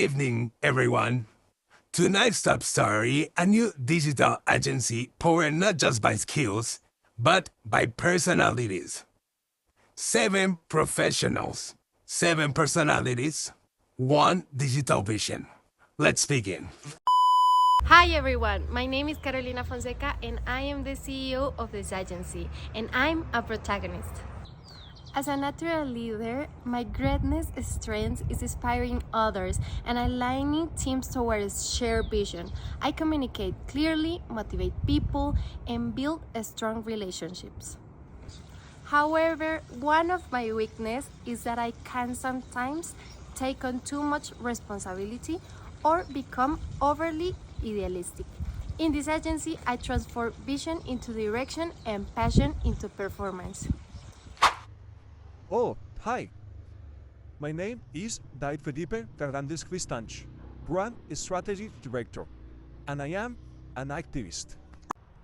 evening, everyone. Tonight's top story, a new digital agency powered not just by skills, but by personalities. 7 professionals, 7 personalities, 1 digital vision. Let's begin. Hi everyone, my name is Carolina Fonseca and I am the CEO of this agency and I'm a protagonist. As a natural leader, my greatest strength is inspiring others and aligning teams towards shared vision. I communicate clearly, motivate people, and build strong relationships. However, one of my weaknesses is that I can sometimes take on too much responsibility or become overly idealistic. In this agency, I transform vision into direction and passion into performance. Oh, hi. My name is David Felipe Fernández Cristanch, Brand Strategy Director, and I am an activist.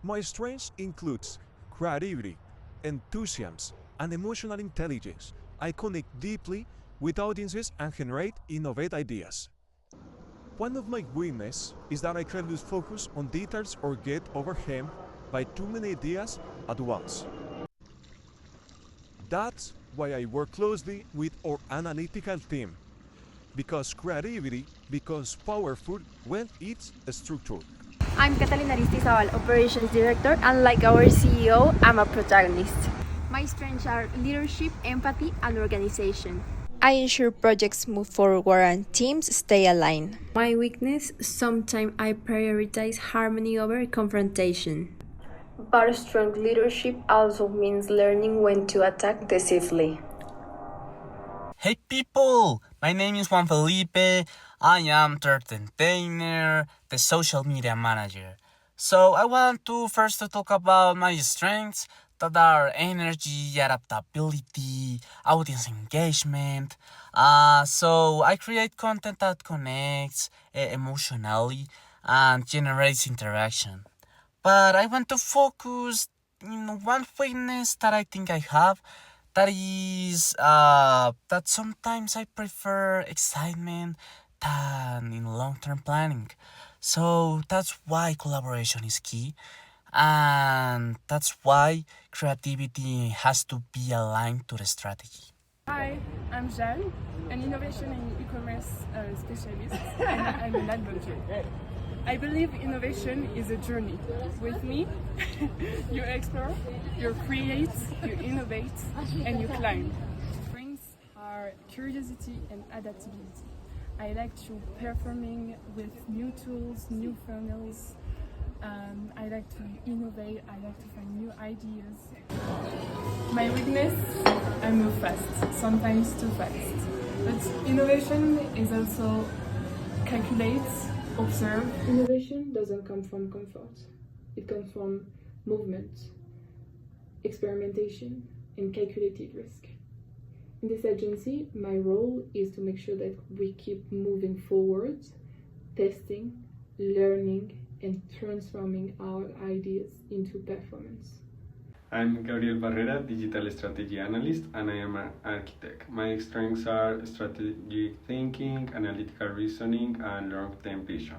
My strengths includes creativity, enthusiasm, and emotional intelligence. I connect deeply with audiences and generate innovative ideas. One of my weaknesses is that I can lose focus on details or get overwhelmed by too many ideas at once. That's why I work closely with our analytical team, because creativity becomes powerful when it's structured. I'm Catalina Aristizabal, Operations Director, and like our CEO, I'm a protagonist. My strengths are leadership, empathy, and organization. I ensure projects move forward and teams stay aligned. My weakness, sometimes I prioritize harmony over confrontation. But strong leadership also means learning when to attack decisively. Hey people, my name is Juan Felipe. I am third entertainer, the social media manager. So I want to first to talk about my strengths that are energy, adaptability, audience engagement. So I create content that connects emotionally and generates interaction. But I want to focus in one weakness that I think I have. That is that sometimes I prefer excitement than in long-term planning. So that's why collaboration is key, and that's why creativity has to be aligned to the strategy. Hi, I'm Jeanne, an innovation and e-commerce specialist, and I'm an advocate. I believe innovation is a journey. With me, you explore, you create, you innovate, and you climb. Strengths are curiosity and adaptability. I like to performing with new tools, new funnels. I like to innovate. I like to find new ideas. My weakness, I move fast, sometimes too fast. But innovation is also calculate, observe. Innovation doesn't come from comfort. It comes from movement, experimentation, and calculated risk. In this agency, my role is to make sure that we keep moving forward, testing, learning, and transforming our ideas into performance. I'm Gabriel Barrera, Digital Strategy Analyst, and I am an architect. My strengths are strategic thinking, analytical reasoning, and long-term vision.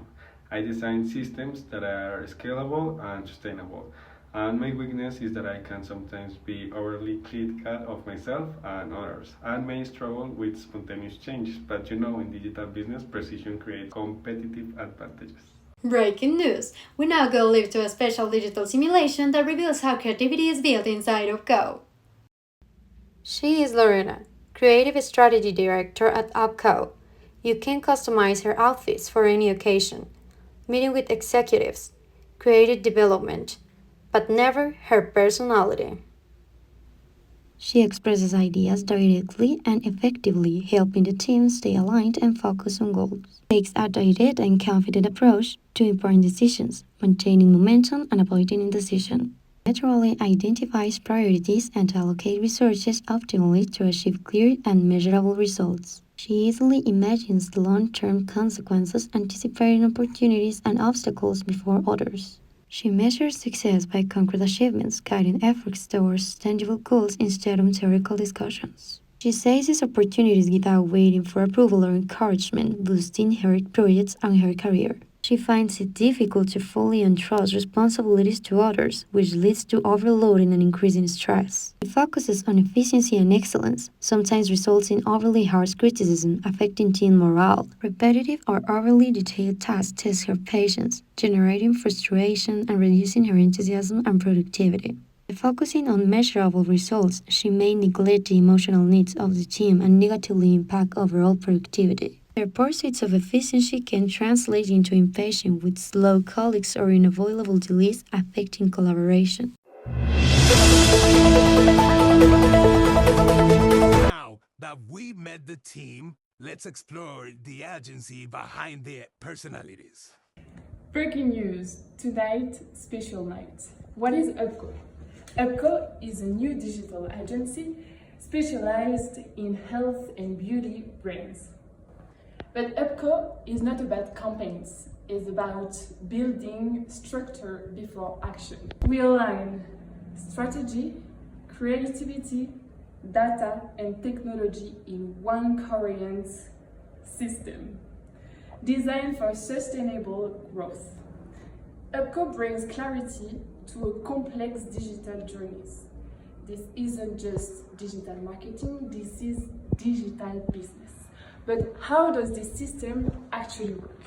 I design systems that are scalable and sustainable. And my weakness is that I can sometimes be overly critical of myself and others, and may struggle with spontaneous changes. But in digital business, precision creates competitive advantages. Breaking news! We now go live to a special digital simulation that reveals how creativity is built inside UpCo. She is Lorena, Creative Strategy Director at UpCo. You can customize her outfits for any occasion, meeting with executives, creative development, but never her personality. She expresses ideas directly and effectively, helping the team stay aligned and focus on goals. Takes a direct and confident approach to important decisions, maintaining momentum and avoiding indecision. Naturally identifies priorities and to allocate resources optimally to achieve clear and measurable results. She easily imagines the long-term consequences, anticipating opportunities and obstacles before others. She measures success by concrete achievements, guiding efforts towards tangible goals instead of theoretical discussions. She seizes opportunities without waiting for approval or encouragement, boosting her projects and her career. She finds it difficult to fully entrust responsibilities to others, which leads to overloading and increasing stress. She focuses on efficiency and excellence, sometimes results in overly harsh criticism affecting team morale. Repetitive or overly detailed tasks test her patience, generating frustration and reducing her enthusiasm and productivity. By focusing on measurable results, she may neglect the emotional needs of the team and negatively impact overall productivity. Her pursuits of efficiency can translate into impatience with slow colleagues or unavoidable delays affecting collaboration. Now that we met the team, let's explore the agency behind their personalities. Breaking news tonight, special night. What is UpCo? UpCo is a new digital agency specialized in health and beauty brands. But UpCo is not about campaigns, it's about building structure before action. We align strategy, creativity, data, and technology in one coherent system designed for sustainable growth. UpCo brings clarity to a complex digital journeys. This isn't just digital marketing, this is digital business. But how does this system actually work?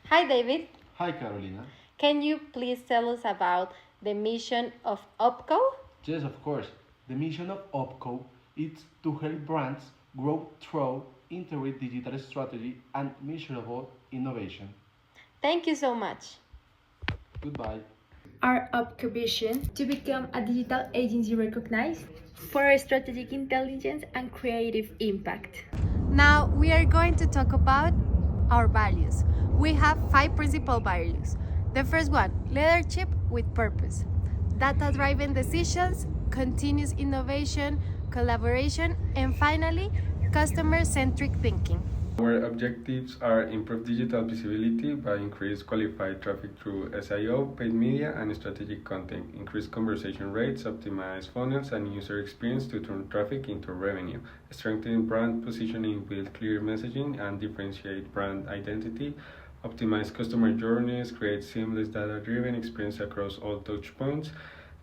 Hi, David. Hi, Carolina. Can you please tell us about the mission of UpCo? Yes, of course. The mission of UpCo is to help brands grow through integrate digital strategy and measurable innovation. Thank you so much. Goodbye. Our UpCo vision to become a digital agency recognized for our strategic intelligence and creative impact. Now we are going to talk about our values. We have 5 principal values. The first one, leadership with purpose. Data-driven decisions, continuous innovation, collaboration, and finally, customer-centric thinking. Our objectives are improve digital visibility by increase qualified traffic through SEO, paid media, and strategic content, increase conversation rates, optimize funnels and user experience to turn traffic into revenue, strengthen brand positioning, build clear messaging, and differentiate brand identity, optimize customer journeys, create seamless data-driven experience across all touchpoints,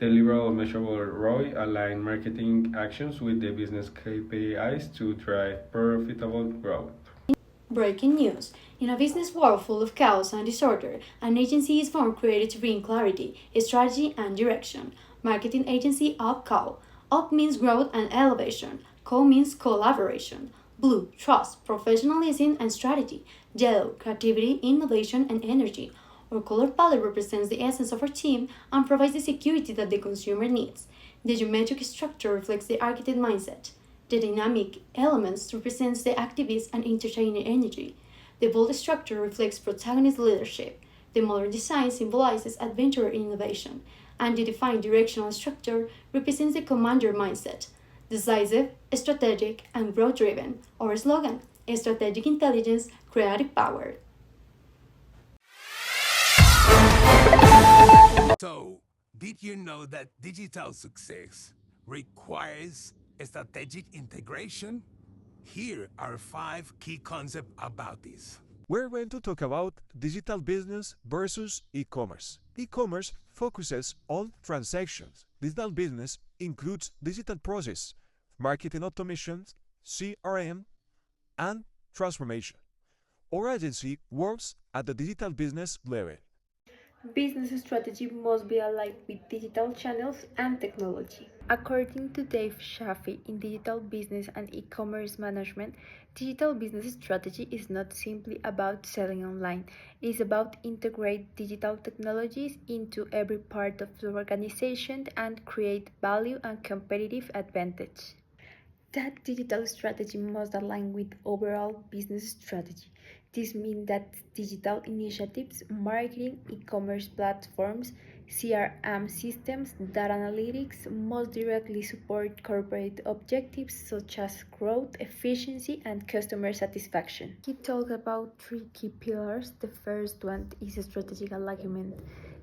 deliver measurable ROI, align marketing actions with the business KPIs to drive profitable growth. Breaking news. In a business world full of chaos and disorder, an agency is formed created to bring clarity, strategy, and direction. Marketing agency UpCo. Up means growth and elevation. Co means collaboration. Blue, trust, professionalism, and strategy. Yellow, creativity, innovation, and energy. Our color palette represents the essence of our team and provides the security that the consumer needs. The geometric structure reflects the architect mindset. The dynamic elements represents the activist and entertainer energy. The bold structure reflects protagonist leadership. The modern design symbolizes adventure and innovation. And the defined directional structure represents the commander mindset. Decisive, strategic, and growth-driven. Our slogan, strategic intelligence, creative power. So, did you know that digital success requires strategic integration? Here are 5 key concepts about this. We're going to talk about digital business versus e-commerce. E-commerce focuses on transactions. Digital business includes digital process, marketing automation, CRM, and transformation. Our agency works at the digital business level. Business strategy must be aligned with digital channels and technology. According to Dave Shafi in Digital Business and E-commerce Management, digital business strategy is not simply about selling online. It is about integrate digital technologies into every part of the organization and create value and competitive advantage. That digital strategy must align with overall business strategy. This means that digital initiatives, marketing, e-commerce platforms, CRM systems, data analytics must directly support corporate objectives such as growth, efficiency, and customer satisfaction. He talked about 3 key pillars. The first one is strategic alignment.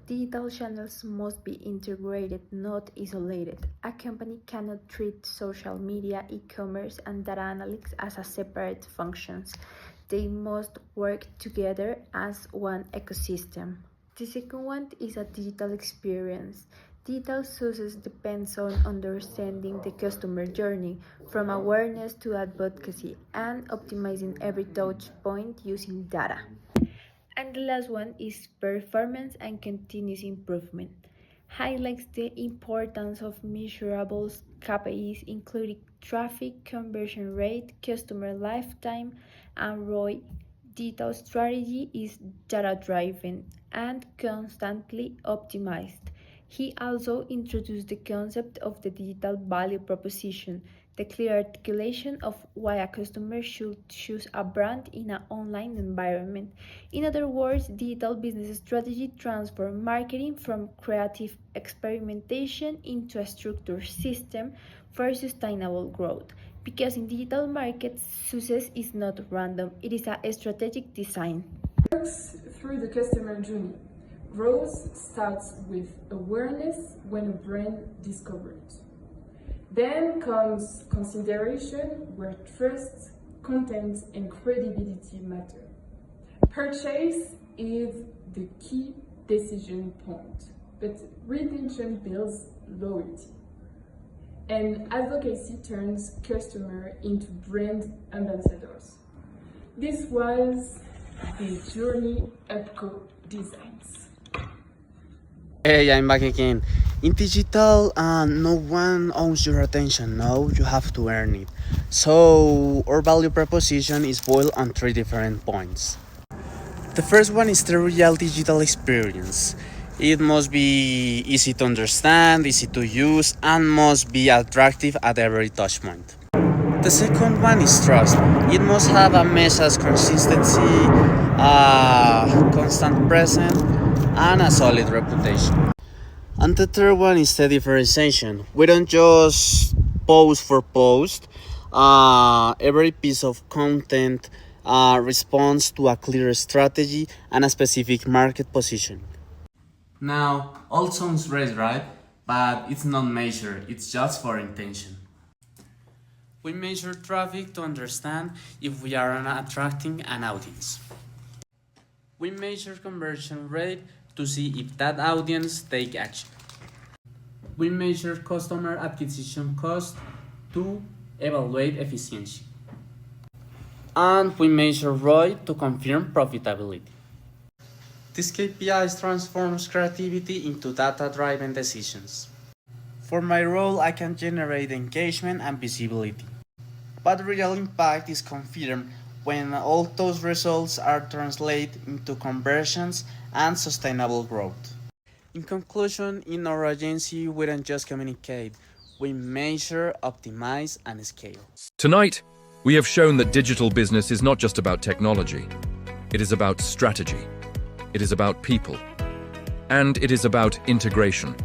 Digital channels must be integrated, not isolated. A company cannot treat social media, e-commerce, and data analytics as a separate functions. They must work together as one ecosystem. The second one is a digital experience. Digital success depends on understanding the customer journey, from awareness to advocacy, and optimizing every touch point using data. And the last one is performance and continuous improvement. Highlights the importance of measurable KPIs, including traffic, conversion rate, customer lifetime, and ROI. Digital strategy is data driven and constantly optimized. He also introduced the concept of the digital value proposition, the clear articulation of why a customer should choose a brand in an online environment. In other words, digital business strategy transforms marketing from creative experimentation into a structured system for sustainable growth. Because in digital markets, success is not random, it is a strategic design. Works through the customer journey. Growth starts with awareness when a brand discovered. Then comes consideration, where trust, content, and credibility matter. Purchase is the key decision point, but retention builds loyalty. And advocacy turns customers into brand ambassadors. This was the journey UpCo designs. Hey, I'm back again. In digital, no one owns your attention. No, you have to earn it. So, our value proposition is boiled on three different points. The first one is the real digital experience. It must be easy to understand, easy to use, and must be attractive at every touchpoint. The second one is trust. It must have a message consistency, a constant presence, and a solid reputation. And the third one is the differentiation. We don't just post for post. Every piece of content responds to a clear strategy and a specific market position. Now, all sounds great, right? But it's not measured, it's just for intention. We measure traffic to understand if we are attracting an audience. We measure conversion rate to see if that audience take action. We measure customer acquisition cost to evaluate efficiency. And we measure ROI to confirm profitability. These KPIs transforms creativity into data-driven decisions. For my role, I can generate engagement and visibility. But real impact is confirmed when all those results are translated into conversions and sustainable growth. In conclusion, in our agency, we don't just communicate, we measure, optimize, and scale. Tonight, we have shown that digital business is not just about technology. It is about strategy. It is about people. And it is about integration.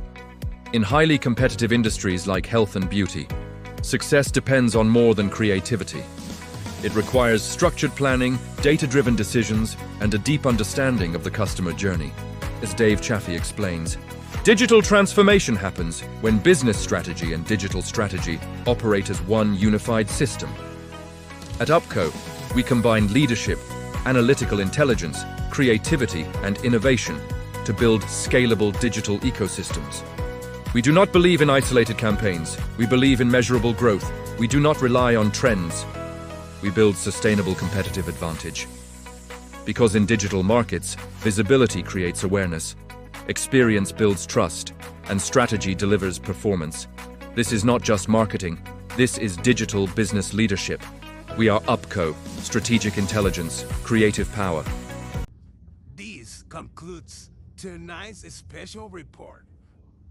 In highly competitive industries like health and beauty, success depends on more than creativity. It requires structured planning, data-driven decisions, and a deep understanding of the customer journey. As Dave Chaffee explains, digital transformation happens when business strategy and digital strategy operate as one unified system. At UpCo, we combine leadership, analytical intelligence, creativity, and innovation to build scalable digital ecosystems. We do not believe in isolated campaigns. We believe in measurable growth. We do not rely on trends. We build sustainable competitive advantage. Because in digital markets, visibility creates awareness, experience builds trust, and strategy delivers performance. This is not just marketing. This is digital business leadership. We are UpCo, strategic intelligence, creative power. This concludes tonight's special report.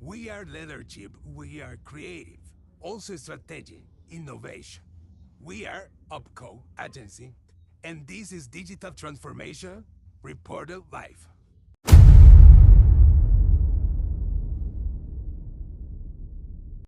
We are leadership, we are creative, also strategy, innovation. We are UpCo agency, and this is Digital Transformation Reported Live.